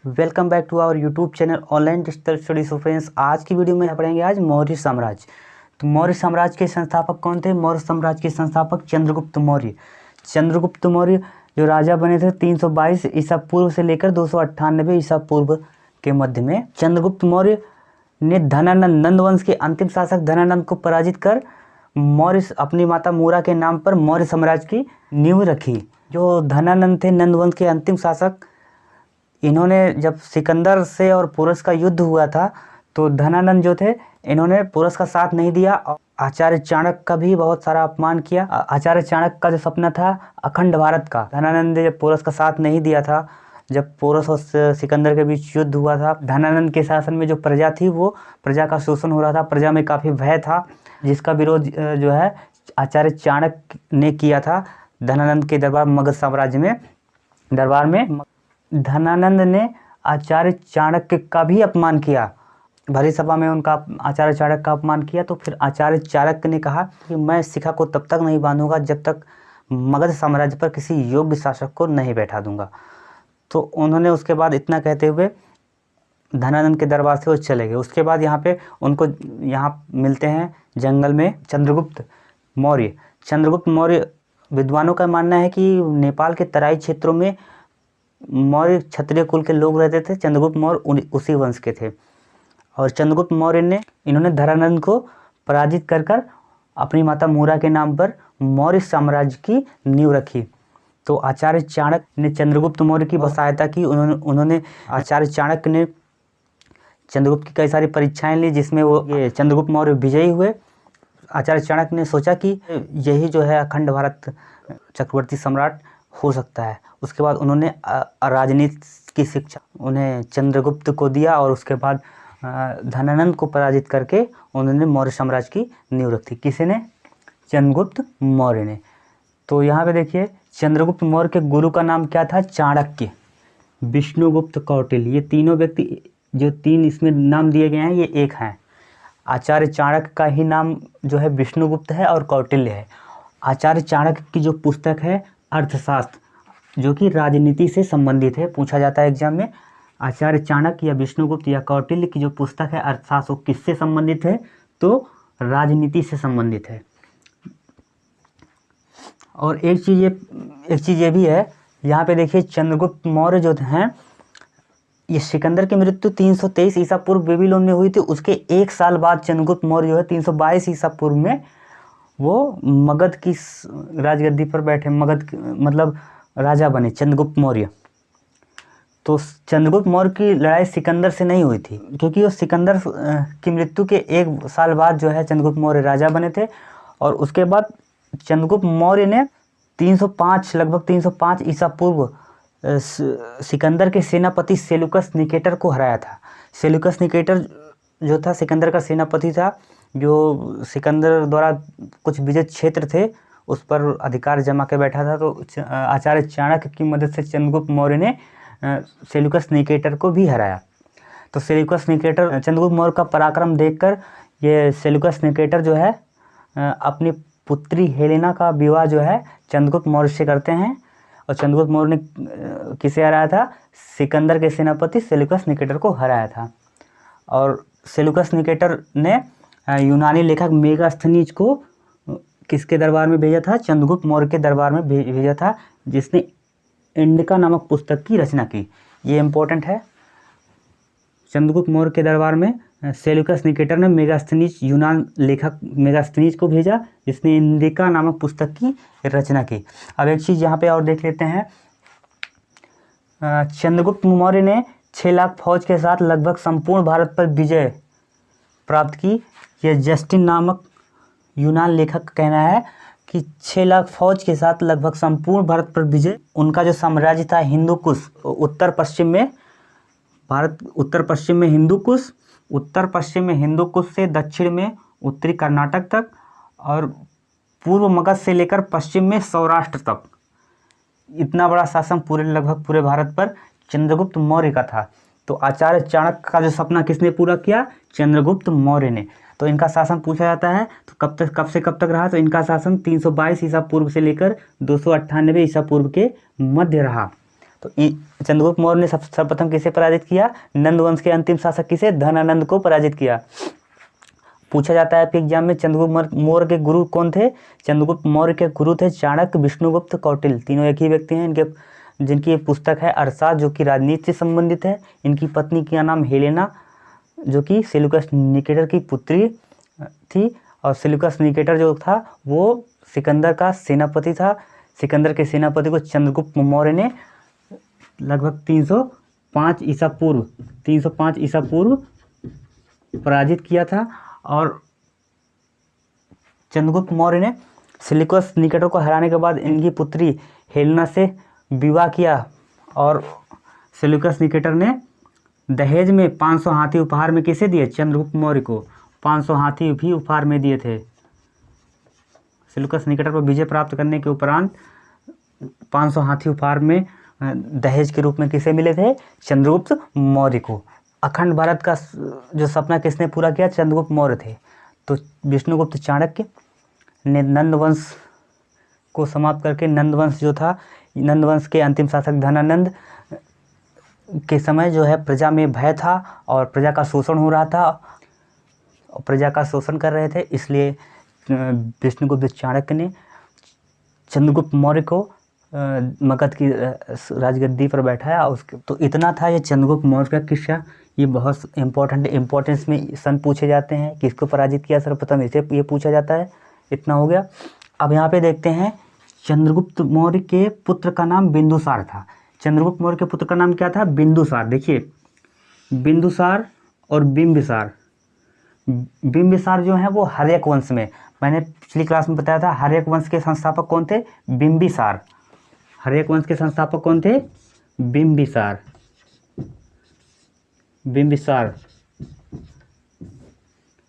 Welcome back to our YouTube channel online digital study. So friends, आज की video में पढ़ेंगे आज मौर्य साम्राज्य। तो मौर्य साम्राज्य के संस्थापक कौन थे? मौर्य साम्राज्य के संस्थापक चंद्रगुप्त मौर्य। चंद्रगुप्त मौर्य जो राजा बने थे 322 ईसा पूर्व से लेकर 298 ईसा पूर्व के मध्य में। चंद्रगुप्त मौर्य ने धनानंद नंद वंश के अंतिम शासक धनानंद को पराजित कर मौर्य अपनी माता मूरा के नाम पर मौर्य साम्राज्य की नींव रखी। जो धनानंद थे नंद वंश के अंतिम शासक, इन्होंने जब सिकंदर से और पोरस का युद्ध हुआ था तो धनानंद जो थे इन्होंने पोरस का साथ नहीं दिया और आचार्य चाणक्य का भी बहुत सारा अपमान किया। आचार्य चाणक्य का जो सपना था अखंड भारत का, धनानंद ने जब पोरस का साथ नहीं दिया था, जब पोरस और सिकंदर के बीच युद्ध हुआ था, धनानंद के शासन में जो प्रजा थी वो प्रजा का शोषण हो रहा था, प्रजा में काफ़ी भय था, जिसका विरोध जो है आचार्य चाणक्य ने किया था धनानंद के दरबार मगध साम्राज्य में। दरबार में धनानंद ने आचार्य चाणक्य का भी अपमान किया, भरी सभा में उनका आचार्य चाणक्य का अपमान किया। तो फिर आचार्य चाणक्य ने कहा कि मैं शिखा को तब तक नहीं बांधूंगा जब तक मगध साम्राज्य पर किसी योग्य शासक को नहीं बैठा दूंगा। तो उन्होंने उसके बाद इतना कहते हुए धनानंद के दरबार से वो चले गए। उसके बाद यहाँ पे उनको यहाँ मिलते हैं जंगल में चंद्रगुप्त मौर्य। चंद्रगुप्त मौर्य विद्वानों का मानना है कि नेपाल के तराई क्षेत्रों में मौर्य क्षत्रिय कुल के लोग रहते थे। चंद्रगुप्त मौर्य उसी वंश के थे और चंद्रगुप्त मौर्य ने धनानंद को पराजित कर कर अपनी माता मूरा के नाम पर मौर्य साम्राज्य की नींव रखी। तो आचार्य चाणक्य ने चंद्रगुप्त मौर्य की सहायता की। उन्होंने आचार्य चाणक्य ने चंद्रगुप्त की कई सारी परीक्षाएं ली जिसमें वो चंद्रगुप्त मौर्य विजयी हुए। आचार्य चाणक्य ने सोचा कि यही जो है अखंड भारत चक्रवर्ती सम्राट हो सकता है। उसके बाद उन्होंने राजनीति की शिक्षा उन्हें चंद्रगुप्त को दिया और उसके बाद धनानंद को पराजित करके उन्होंने मौर्य साम्राज्य की नींव रखी। किसी ने? चंद्रगुप्त मौर्य ने। तो यहाँ पे देखिए चंद्रगुप्त मौर्य के गुरु का नाम क्या था? चाणक्य, विष्णुगुप्त, कौटिल्य। ये तीनों व्यक्ति जो तीन इसमें नाम दिए गए हैं ये एक हैं। आचार्य चाणक्य का ही नाम जो है विष्णुगुप्त है और कौटिल्य है। आचार्य चाणक्य की जो पुस्तक है अर्थशास्त्र, जो कि राजनीति से संबंधित है, पूछा जाता है एग्जाम में। आचार्य चाणक्य या विष्णुगुप्त या कौटिल्य की जो पुस्तक है अर्थशास्त्र, वो किससे संबंधित है? तो राजनीति से संबंधित है। और एक चीज़ ये भी है, यहाँ पे देखिए चंद्रगुप्त मौर्य जो हैं, ये सिकंदर की मृत्यु 323 ईसा पूर्व बेबीलोन में हुई थी। उसके एक साल बाद चंद्रगुप्त मौर्य जो है 322 ईसा पूर्व में वो मगध की राजगद्दी पर बैठे, मगध मतलब राजा बने चंद्रगुप्त मौर्य। तो चंद्रगुप्त मौर्य की लड़ाई सिकंदर से नहीं हुई थी, क्योंकि वो सिकंदर की मृत्यु के एक साल बाद जो है चंद्रगुप्त मौर्य राजा बने थे। और उसके बाद चंद्रगुप्त मौर्य ने 305 लगभग 305 ईसा पूर्व सिकंदर के सेनापति सेल्यूकस निकेटर को हराया था। सेल्यूकस निकेटर जो था सिकंदर का सेनापति था, जो सिकंदर द्वारा कुछ विजय क्षेत्र थे उस पर अधिकार जमा के बैठा था। तो आचार्य चाणक्य की मदद से चंद्रगुप्त मौर्य ने सेल्यूकस निकेटर को भी हराया। तो सेल्यूकस निकेटर, चंद्रगुप्त मौर्य का पराक्रम देखकर ये सेल्यूकस निकेटर जो है अपनी पुत्री हेलेना का विवाह जो है चंद्रगुप्त मौर्य से करते हैं। और चंद्रगुप्त मौर्य ने किसे हराया था? सिकंदर के सेनापति सेल्यूकस निकेटर को हराया था। और सेल्यूकस निकेटर ने यूनानी लेखक मेगास्थनीज को किसके दरबार में भेजा था? चंद्रगुप्त मौर्य के दरबार में भेजा था, जिसने इंडिका नामक पुस्तक की रचना की। ये इम्पोर्टेंट है। चंद्रगुप्त मौर्य के दरबार में सेल्यूकस निकेटर ने मेगास्थनीज, यूनान लेखक मेगास्थनीज को भेजा, जिसने इंडिका नामक पुस्तक की रचना की। अब एक चीज़ यहाँ पे और देख लेते हैं। चंद्रगुप्त मौर्य ने 6 लाख फौज के साथ लगभग संपूर्ण भारत पर विजय प्राप्त की। यह जस्टिन नामक यूनान लेखक का कहना है कि 6 लाख फौज के साथ लगभग संपूर्ण भारत पर विजय। उनका जो साम्राज्य था हिंदू कुश, उत्तर पश्चिम में भारत, उत्तर पश्चिम में हिंदू कुश, उत्तर पश्चिम में हिंदू कुश से दक्षिण में उत्तरी कर्नाटक तक और पूर्व मगध से लेकर पश्चिम में सौराष्ट्र तक, इतना बड़ा शासन लगभग पूरे भारत पर चंद्रगुप्त मौर्य का था। तो आचार्य चाणक्य का जो सपना किसने पूरा किया? चंद्रगुप्त मौर्य ने। तो इनका शासन पूछा जाता है तो कब से कब तक रहा? तो इनका शासन 322 ईसा पूर्व से लेकर 298 ईसा पूर्व के मध्य रहा। तो चंद्रगुप्त मौर्य ने सर्वप्रथम किसे पराजित किया? नंद वंश के अंतिम शासक किसे? धनानंद को पराजित किया। पूछा जाता है आपके एग्जाम में चंद्रगुप्त मौर्य के गुरु कौन थे? चंद्रगुप्त मौर्य के गुरु थे चाणक्य, विष्णुगुप्त, कौटिल्य। तीनों एक ही व्यक्ति हैं। जिनकी एक पुस्तक है अरसा जो कि राजनीति से संबंधित है। इनकी पत्नी का नाम हेलेना जो कि सेल्यूकस निकेटर की पुत्री थी, और सेल्यूकस निकेटर जो था वो सिकंदर का सेनापति था। सिकंदर के सेनापति को चंद्रगुप्त मौर्य ने लगभग 305 ईसा पूर्व पराजित किया था। और चंद्रगुप्त मौर्य ने सेल्यूकस निकेटर को हराने के बाद इनकी पुत्री हेलेना से विवाह किया, और सेल्यूकस निकेटर ने दहेज में 500 हाथी उपहार में किसे दिए? चंद्रगुप्त मौर्य को 500 हाथी भी उपहार में दिए थे। सेल्यूकस निकेटर पर विजय प्राप्त करने के उपरांत 500 हाथी उपहार में दहेज के रूप में किसे मिले थे? चंद्रगुप्त मौर्य को। अखंड भारत का जो सपना किसने पूरा किया? चंद्रगुप्त मौर्य थे। तो विष्णुगुप्त चाणक्य ने नंद वंश को समाप्त करके, नंद वंश जो था, नंद वंश के अंतिम शासक धनानंद के समय जो है प्रजा में भय था और प्रजा का शोषण हो रहा था, प्रजा का शोषण कर रहे थे, इसलिए विष्णुगुप्त चाणक्य ने चंद्रगुप्त मौर्य को मगध की राजगद्दी पर बैठाया। उसके तो इतना था ये चंद्रगुप्त मौर्य का किस्सा। ये बहुत इम्पोर्टेंस में सन पूछे जाते हैं, किसको पराजित किया सर्वप्रथम, इसे ये पूछा जाता है। इतना हो गया। अब यहाँ पे देखते हैं चंद्रगुप्त मौर्य के पुत्र का नाम बिंदुसार था। चंद्रगुप्त मौर्य के पुत्र का नाम क्या था? बिंदुसार। देखिए बिंदुसार और बिंबिसार। बिंबिसार जो है वो हर्यक वंश में, मैंने पिछली क्लास में बताया था, हर्यक वंश के संस्थापक कौन थे? बिंबिसार। हर्यक वंश के संस्थापक कौन थे? बिंबिसार। बिंबिसार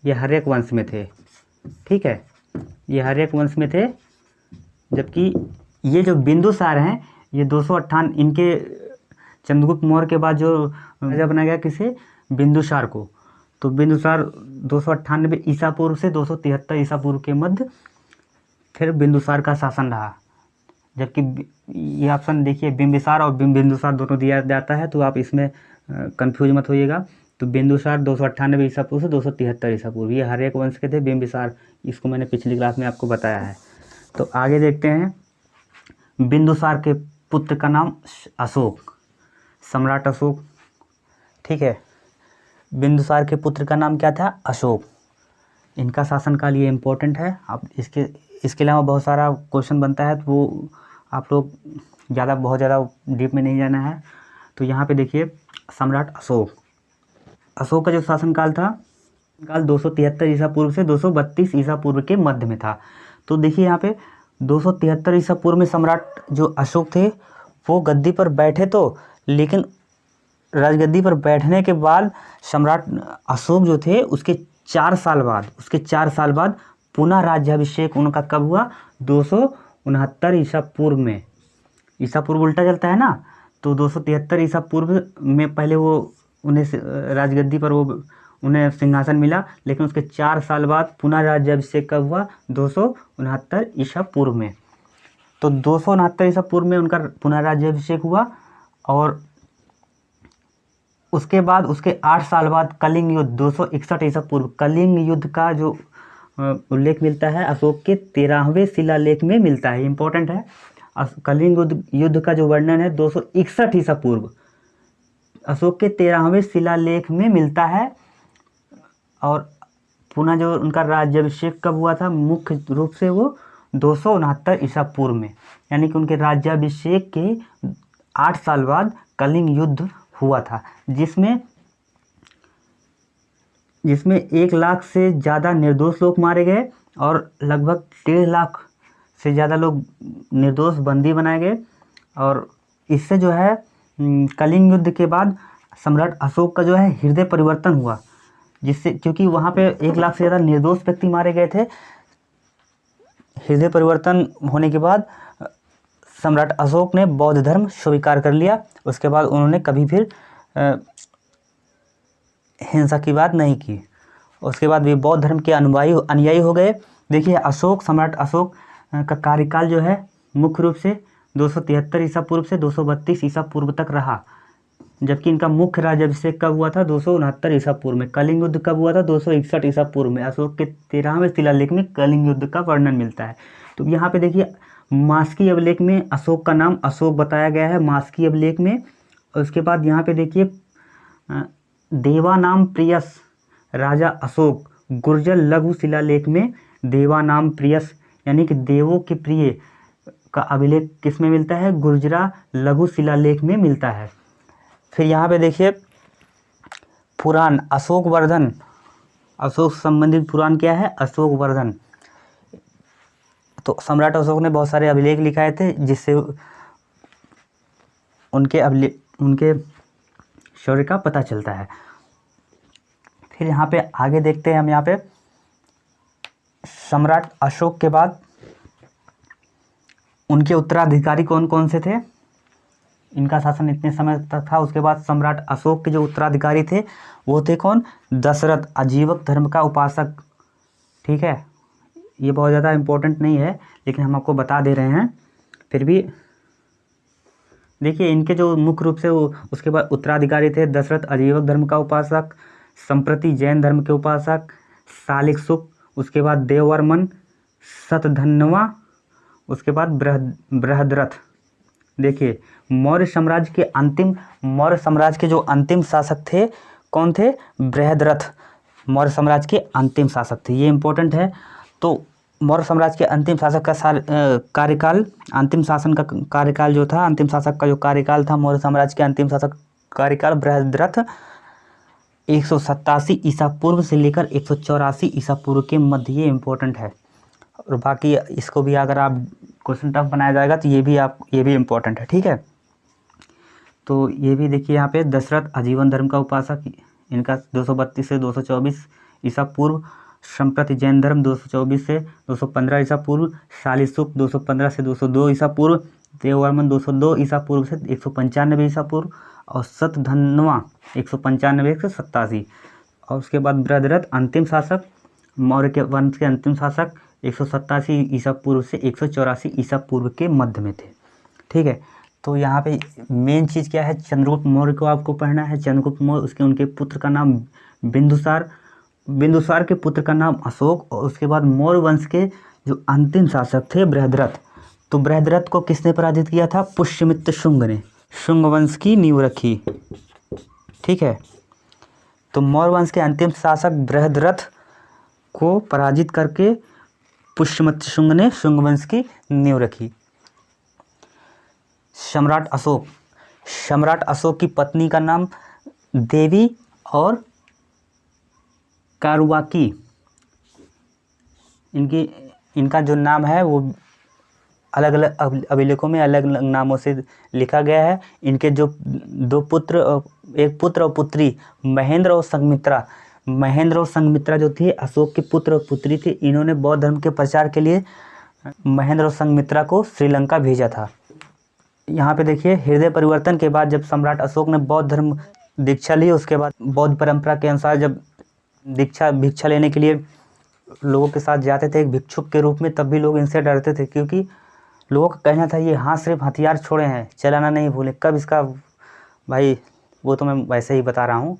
ये हर्यक वंश में थे, ठीक है, ये हर्यक वंश में थे। जबकि ये जो बिंदुसार हैं ये 258 इनके चंद्रगुप्त मौर्य के बाद जो राजा बनाया गया किसे? बिंदुसार को। तो बिंदुसार 298 ईसा पूर्व से 273 ईसा पूर्व के मध्य फिर बिंदुसार का शासन रहा। जबकि ये ऑप्शन देखिए बिंबिसार और बिंदुसार दोनों दिया जाता है, तो आप इसमें कंफ्यूज मत होइएगा। तो बिंदुसार 298 ईसा पूर्व से 273 ईसा पूर्व, ये हर्यक वंश के थे। बिंबिसार इसको मैंने पिछली क्लास में आपको बताया है। तो आगे देखते हैं, बिंदुसार के पुत्र का नाम अशोक, सम्राट अशोक, ठीक है। बिंदुसार के पुत्र का नाम क्या था? अशोक। इनका शासनकाल ये इम्पोर्टेंट है। अब इसके अलावा बहुत सारा क्वेश्चन बनता है, तो वो आप लोग बहुत ज़्यादा डीप में नहीं जाना है। तो यहाँ पे देखिए सम्राट अशोक का जो शासनकाल था, काल 273 ईसा पूर्व से 232 ईसा पूर्व के मध्य में था। तो देखिए यहाँ पे 273 ईसा पूर्व में सम्राट जो अशोक थे वो गद्दी पर बैठे, तो लेकिन राजगद्दी पर बैठने के बाद सम्राट अशोक जो थे उसके 4 साल बाद पुनः राज्याभिषेक उनका कब हुआ? 269 ईसा पूर्व में। ईसा पूर्व उल्टा चलता है ना, तो 273 ईसा पूर्व में पहले वो उन्हें राजगद्दी पर उन्हें सिंहासन मिला, लेकिन उसके 4 साल बाद पुनः राज्याभिषेक कब हुआ? 269 ईसा पूर्व में। तो 269 ईसा पूर्व में उनका पुनः राज्याभिषेक हुआ, और उसके बाद उसके 8 साल बाद कलिंग युद्ध 261 ईसा पूर्व, कलिंग युद्ध का जो उल्लेख मिलता है अशोक के 13वें शिलालेख में मिलता है। इंपॉर्टेंट है। कलिंग युद्ध का जो वर्णन है 261 ईसा पूर्व अशोक के 13वें शिलालेख में मिलता है। और पुनः जो उनका राज्याभिषेक कब हुआ था? मुख्य रूप से वो 269 ईसा पूर्व में, यानी कि उनके राज्याभिषेक के 8 साल बाद कलिंग युद्ध हुआ था, जिसमें 1 लाख से ज़्यादा निर्दोष लोग मारे गए और लगभग 1.5 लाख से ज़्यादा लोग निर्दोष बंदी बनाए गए। और इससे जो है कलिंग युद्ध के बाद सम्राट अशोक का जो है हृदय परिवर्तन हुआ, जिससे क्योंकि वहाँ पे 1 लाख से ज़्यादा निर्दोष व्यक्ति मारे गए थे। हृदय परिवर्तन होने के बाद सम्राट अशोक ने बौद्ध धर्म स्वीकार कर लिया। उसके बाद उन्होंने कभी फिर हिंसा की बात नहीं की। उसके बाद वे बौद्ध धर्म के अनुयायी हो गए। देखिए सम्राट अशोक का कार्यकाल जो है मुख्य रूप से 273 ईसा पूर्व से 232 ईसा पूर्व तक रहा, जबकि इनका मुख्य राज्याभिषेक कब हुआ था? 269 ईसा पूर्व में। कलिंग युद्ध कब हुआ था? 261 ईसा पूर्व में। अशोक के 13वें शिलालेख में कलिंग युद्ध का वर्णन मिलता है। तो यहाँ पे देखिए मास्की अभिलेख में अशोक का नाम अशोक बताया गया है, मास्की अभिलेख में। और उसके बाद यहाँ पे देखिए देवानाम प्रियस राजा अशोक गुर्जर लघु शिलालेख में देवानाम प्रियस यानी कि देवों के प्रिय का अभिलेख किस में मिलता है? गुर्जरा लघु शिलालेख में मिलता है। फिर यहाँ पे देखिए पुराण अशोक वर्धन, अशोक संबंधित पुराण क्या है? अशोक वर्धन। तो सम्राट अशोक ने बहुत सारे अभिलेख लिखाए थे जिससे उनके शौर्य का पता चलता है। फिर यहाँ पे आगे देखते हैं हम, यहाँ पे सम्राट अशोक के बाद उनके उत्तराधिकारी कौन कौन से थे? इनका शासन इतने समय तक था। उसके बाद सम्राट अशोक के जो उत्तराधिकारी थे वो थे कौन? दशरथ, आजीवक धर्म का उपासक। ठीक है, ये बहुत ज़्यादा इम्पोर्टेंट नहीं है लेकिन हम आपको बता दे रहे हैं। फिर भी देखिए इनके जो मुख्य रूप से वो उसके बाद उत्तराधिकारी थे दशरथ आजीवक धर्म का उपासक, संप्रति जैन धर्म के उपासक, शालिक सुख, उसके बाद देववर्मन, शतधन्वा, उसके बाद बृहद्रथ। देखिए मौर्य साम्राज्य के जो अंतिम शासक थे कौन थे? बृहद्रथ मौर्य साम्राज्य के अंतिम शासक थे। ये इंपॉर्टेंट है। तो मौर्य साम्राज्य के अंतिम शासक का कार्यकाल, अंतिम शासन का कार्यकाल जो था, अंतिम शासक का जो कार्यकाल था मौर्य साम्राज्य के अंतिम शासक कार्यकाल बृहद्रथ 187 ईसा पूर्व से लेकर 184 ईसा पूर्व के मध्य। ये इंपॉर्टेंट है। और बाकी इसको भी अगर आप क्वेश्चन टफ बनाया जाएगा तो ये भी इम्पोर्टेंट है। ठीक है, तो ये भी देखिए यहाँ पे दशरथ आजीवन धर्म का उपासक, इनका 232 से 224 ईसा पूर्व, संप्रति जैन धर्म 224 से 215 ईसा पूर्व, शालिशुक 215 से 202 ईसा पूर्व, देववर्मन 202 ईसा पूर्व से 195 ईसा पूर्व, और शतधन्वा 195 से 87। और उसके बाद बृहद्रथ अंतिम शासक, मौर्य के वंश के अंतिम शासक 187 ईसा पूर्व से 184 ईसा पूर्व के मध्य में थे। ठीक है, तो यहाँ पे मेन चीज़ क्या है? चंद्रगुप्त मौर्य को आपको पढ़ना है। चंद्रगुप्त मौर्य, उनके पुत्र का नाम बिंदुसार के पुत्र का नाम अशोक, और उसके बाद मौर्य वंश के जो अंतिम शासक थे बृहद्रथ। तो बृहद्रथ को किसने पराजित किया था? पुष्यमित्र शुंग ने शुंग वंश की नींव रखी। ठीक है, तो मौर्य वंश के अंतिम शासक बृहद्रथ को पराजित करके पुष्यमित्र शुंग ने शुंग वंश की नींव रखी। सम्राट अशोक की पत्नी का नाम देवी और कारुबाकी। इनका जो नाम है वो अलग अलग अभिलेखों में अलग अलग नामों से लिखा गया है। इनके जो दो पुत्र, एक पुत्र और पुत्री, महेंद्र और संघमित्रा जो थे अशोक के पुत्र और पुत्री थे। इन्होंने बौद्ध धर्म के प्रचार के लिए महेंद्र और संघमित्रा को श्रीलंका भेजा था। यहाँ पे देखिए हृदय परिवर्तन के बाद जब सम्राट अशोक ने बौद्ध धर्म दीक्षा ली, उसके बाद बौद्ध परंपरा के अनुसार जब भिक्षा लेने के लिए लोगों के साथ जाते थे एक भिक्षुक के रूप में, तब भी लोग इनसे डरते थे क्योंकि लोगों का कहना था ये सिर्फ हथियार छोड़े हैं, चलाना नहीं भूले। कब इसका भाई वो तो मैं वैसे ही बता रहा हूँ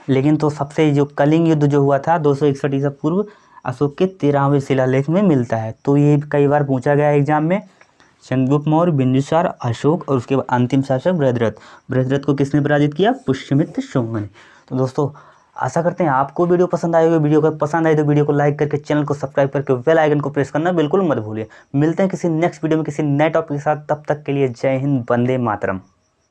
लेकिन तो सबसे जो कलिंग युद्ध जो हुआ था 261 ईसा पूर्व अशोक के 13वें शिलालेख में मिलता है। तो ये कई बार पूछा गया एग्जाम में। चंद्रगुप्त मौर्य, बिंदुसार, अशोक और उसके बाद अंतिम शासक बृहद्रथ को किसने पराजित किया? पुष्यमित्र शुंग ने। तो दोस्तों आशा करते हैं आपको वीडियो पसंद आएगी। वीडियो अगर पसंद आए तो वीडियो को लाइक करके चैनल को सब्सक्राइब करके बेल आइकन को प्रेस करना बिल्कुल मत भूलिए। मिलते हैं किसी नेक्स्ट वीडियो में किसी नए टॉपिक के साथ। तब तक के लिए जय हिंद, वंदे मातरम।